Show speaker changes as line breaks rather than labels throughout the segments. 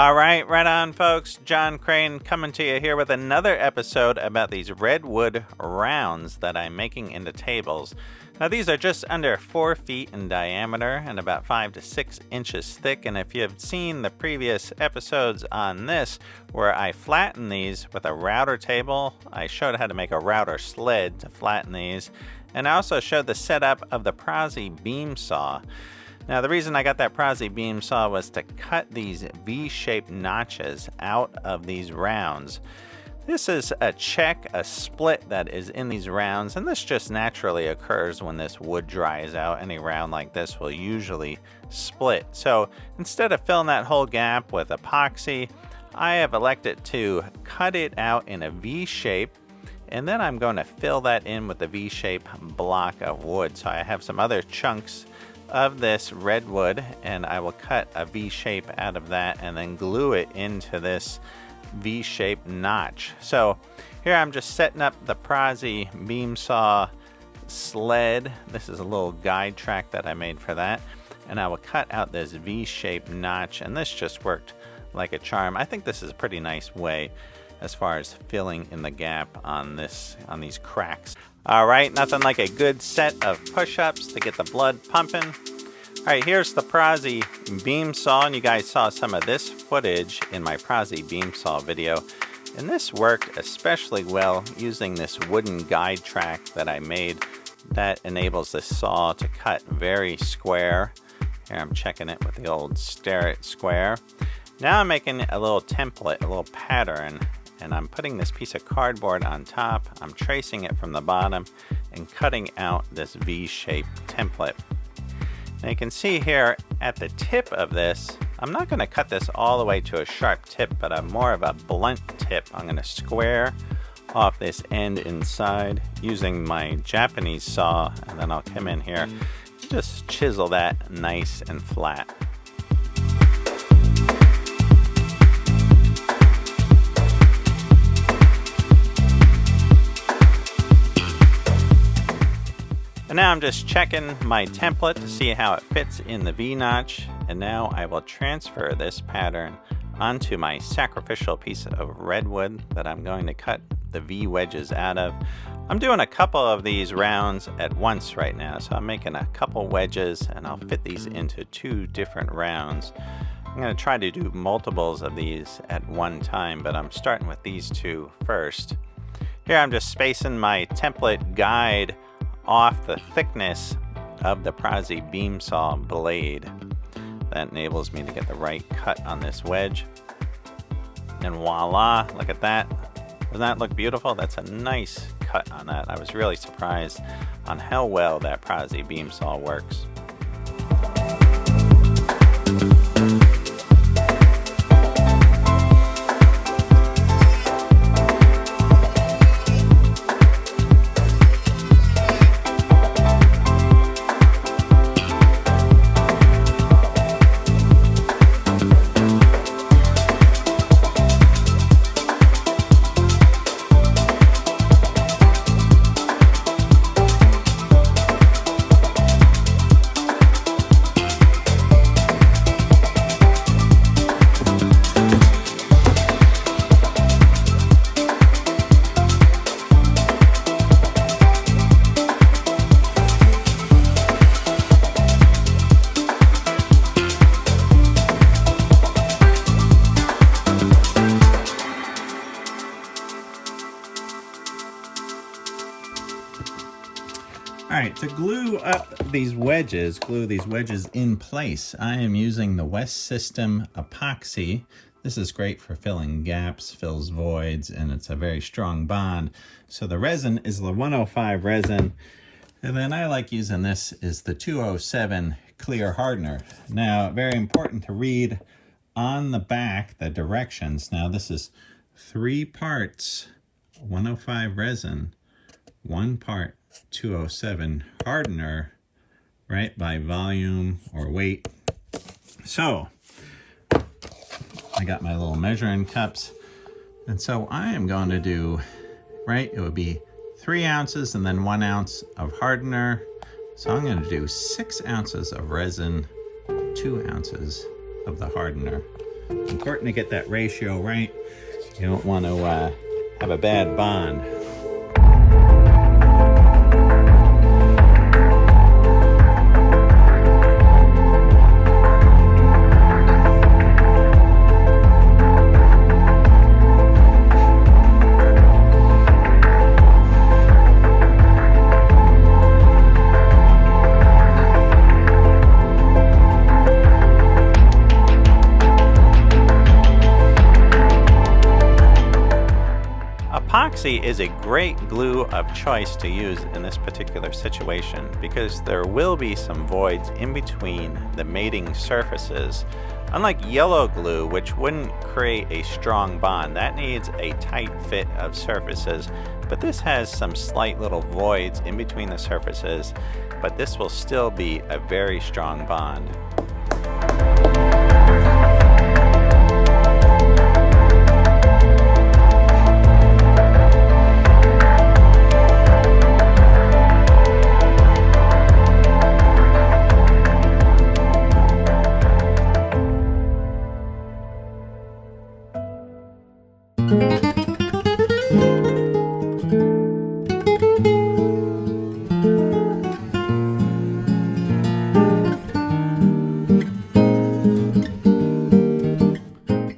All right, right on, folks. John Crane coming to you here with another episode about these redwood rounds that I'm making into tables. Now, these are just under 4 feet in diameter and about 5 to 6 inches thick. And if you've seen the previous episodes on this, where I flatten these with a router table, I showed how to make a router sled to flatten these. And I also showed the setup of the Epoxy beam saw. Now, the reason I got that Epoxy beam saw was to cut these V-shaped notches out of these rounds. This is a check, a split that is in these rounds, and this just naturally occurs when this wood dries out. Any round like this will usually split. So instead of filling that whole gap with epoxy, I have elected to cut it out in a V shape, and then I'm going to fill that in with the V-shape block of wood. So I have some other chunks of this redwood, and I will cut a V shape out of that and then glue it into this V-shaped notch. So here I'm just setting up the Epoxy beam saw sled. This is a little guide track that I made for that, and I will cut out this V-shaped notch, and this just worked like a charm. I think this is a pretty nice way as far as filling in the gap on these cracks. All right, nothing like a good set of push-ups to get the blood pumping. All right, here's the Epoxy beam saw, and you guys saw some of this footage in my Epoxy beam saw video. And this worked especially well using this wooden guide track that I made that enables this saw to cut very square. Here I'm checking it with the old stare it square. Now I'm making a little template, a little pattern, and I'm putting this piece of cardboard on top. I'm tracing it from the bottom and cutting out this V-shaped template. Now you can see here at the tip of this, I'm not going to cut this all the way to a sharp tip, but I'm more of a blunt tip. I'm going to square off this end inside using my Japanese saw, and then I'll come in here and just chisel that nice and flat. And now I'm just checking my template to see how it fits in the V-notch. And now I will transfer this pattern onto my sacrificial piece of redwood that I'm going to cut the V-wedges out of. I'm doing a couple of these rounds at once right now. So I'm making a couple wedges, and I'll fit these into 2 different rounds. I'm going to try to do multiples of these at one time, but I'm starting with these 2 first. Here I'm just spacing my template guide off the thickness of the Epoxy beam saw blade. That enables me to get the right cut on this wedge. And voila, look at that. Doesn't that look beautiful? That's a nice cut on that. I was really surprised on how well that Epoxy beam saw works. All right, to glue these wedges in place, I am using the West System Epoxy. This is great for filling gaps, fills voids, and it's a very strong bond. So the resin is the 105 resin, and then I like using this is the 207 clear hardener. Now, very important to read on the back the directions. Now, this is 3 parts 105 resin, 1 part 207 hardener, right, by volume or weight. So I got my little measuring cups, and so I am going to do, right, it would be 3 ounces and then 1 ounce of hardener. So I'm going to do 6 ounces of resin, 2 ounces of the hardener. Important to get that ratio right. You don't want to have a bad bond. Epoxy is a great glue of choice to use in this particular situation because there will be some voids in between the mating surfaces. Unlike yellow glue, which wouldn't create a strong bond, that needs a tight fit of surfaces, but this has some slight little voids in between the surfaces, but this will still be a very strong bond.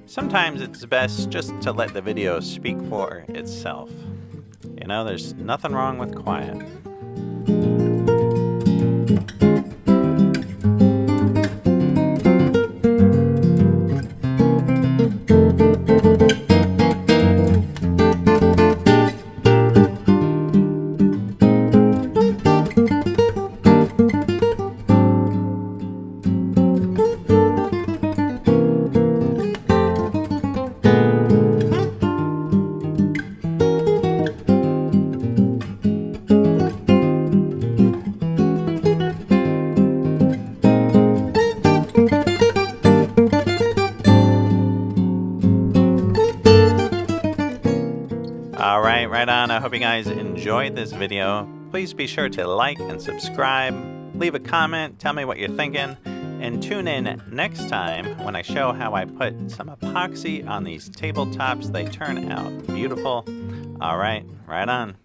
Sometimes it's best just to let the video speak for itself. You know, there's nothing wrong with quiet. Alright, right on. I hope you guys enjoyed this video. Please be sure to like and subscribe. Leave a comment, tell me what you're thinking, and tune in next time when I show how I put some epoxy on these tabletops. They turn out beautiful. Alright, right on.